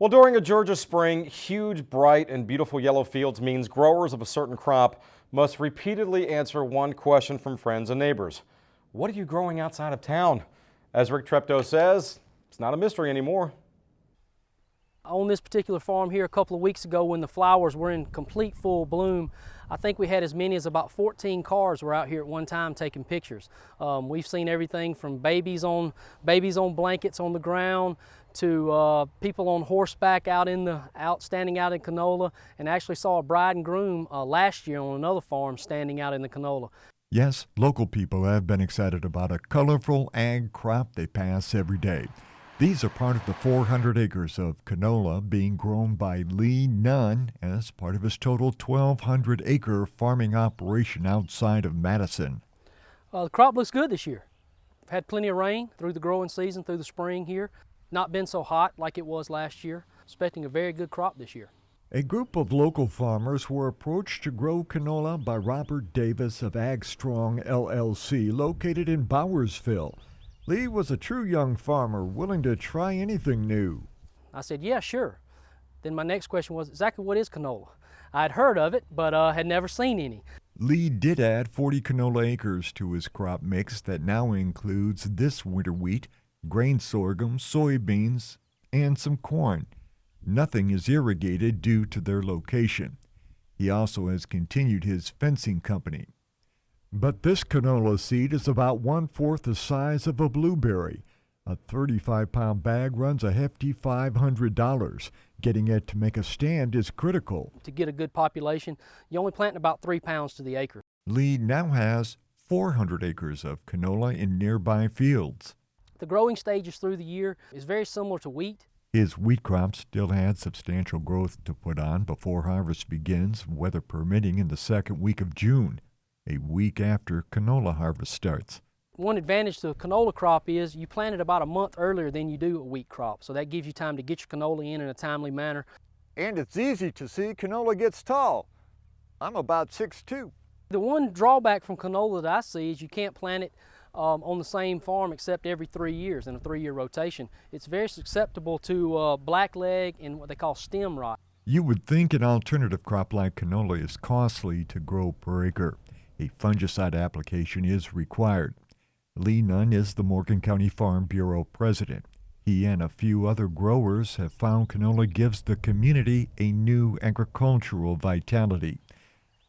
Well, during a Georgia spring, huge, bright, and beautiful yellow fields means growers of a certain crop must repeatedly answer one question from friends and neighbors. What are you growing outside of town? As Rick Treptow says, it's not a mystery anymore. On this particular farm here a couple of weeks ago when the flowers were in complete full bloom, I think we had as many as about 14 cars were out here at one time taking pictures. We've seen everything from babies on blankets on the ground to people on horseback standing out in canola, and actually saw a bride and groom last year on another farm standing out in the canola. Yes, local people have been excited about a colorful ag crop they pass every day. These are part of the 400 acres of canola being grown by Lee Nunn as part of his total 1,200-acre farming operation outside of Madison. The crop looks good this year. We've had plenty of rain through the growing season, through the spring here. Not been so hot like it was last year. Expecting a very good crop this year. A group of local farmers were approached to grow canola by Robert Davis of Ag Strong LLC, located in Bowersville. Lee was a true young farmer willing to try anything new. I said, yeah, sure. Then my next question was, exactly what is canola? I'd heard of it, but had never seen any. Lee did add 40 canola acres to his crop mix that now includes this winter wheat, grain sorghum, soybeans, and some corn. Nothing is irrigated due to their location. He also has continued his fencing company. But this canola seed is about 1/4 the size of a blueberry. A 35-pound bag runs a hefty $500. Getting it to make a stand is critical. To get a good population, you only plant about 3 pounds to the acre. Lee now has 400 acres of canola in nearby fields. The growing stages through the year is very similar to wheat. His wheat crop still had substantial growth to put on before harvest begins, weather permitting, in the second week of June, a week after canola harvest starts. One advantage to a canola crop is you plant it about a month earlier than you do a wheat crop, so that gives you time to get your canola in a timely manner. And it's easy to see canola gets tall. I'm about 6'2". The one drawback from canola that I see is you can't plant it on the same farm except every 3 years in a 3-year rotation. It's very susceptible to blackleg and what they call stem rot. You would think an alternative crop like canola is costly to grow per acre. A fungicide application is required. Lee Nunn is the Morgan County Farm Bureau president. He and a few other growers have found canola gives the community a new agricultural vitality.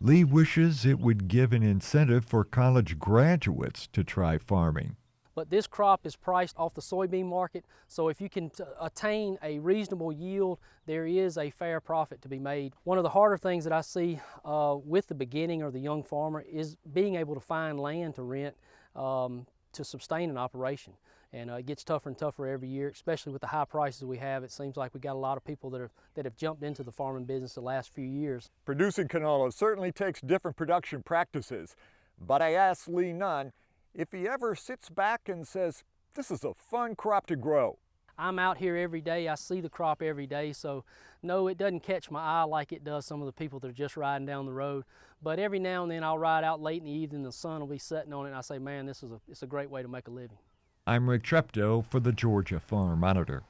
Lee wishes it would give an incentive for college graduates to try farming. But this crop is priced off the soybean market, so if you can attain a reasonable yield, there is a fair profit to be made. One of the harder things that I see with the beginning or the young farmer is being able to find land to rent to sustain an operation. And it gets tougher and tougher every year, especially with the high prices we have. It seems like we got a lot of people that have jumped into the farming business the last few years. Producing canola certainly takes different production practices, but I asked Lee Nunn if he ever sits back and says, this is a fun crop to grow. I'm out here every day, I see the crop every day, so no, it doesn't catch my eye like it does some of the people that are just riding down the road. But every now and then I'll ride out late in the evening, the sun will be setting on it, and I say, man, it's a great way to make a living. I'm Rick Treptow for the Georgia Farm Monitor.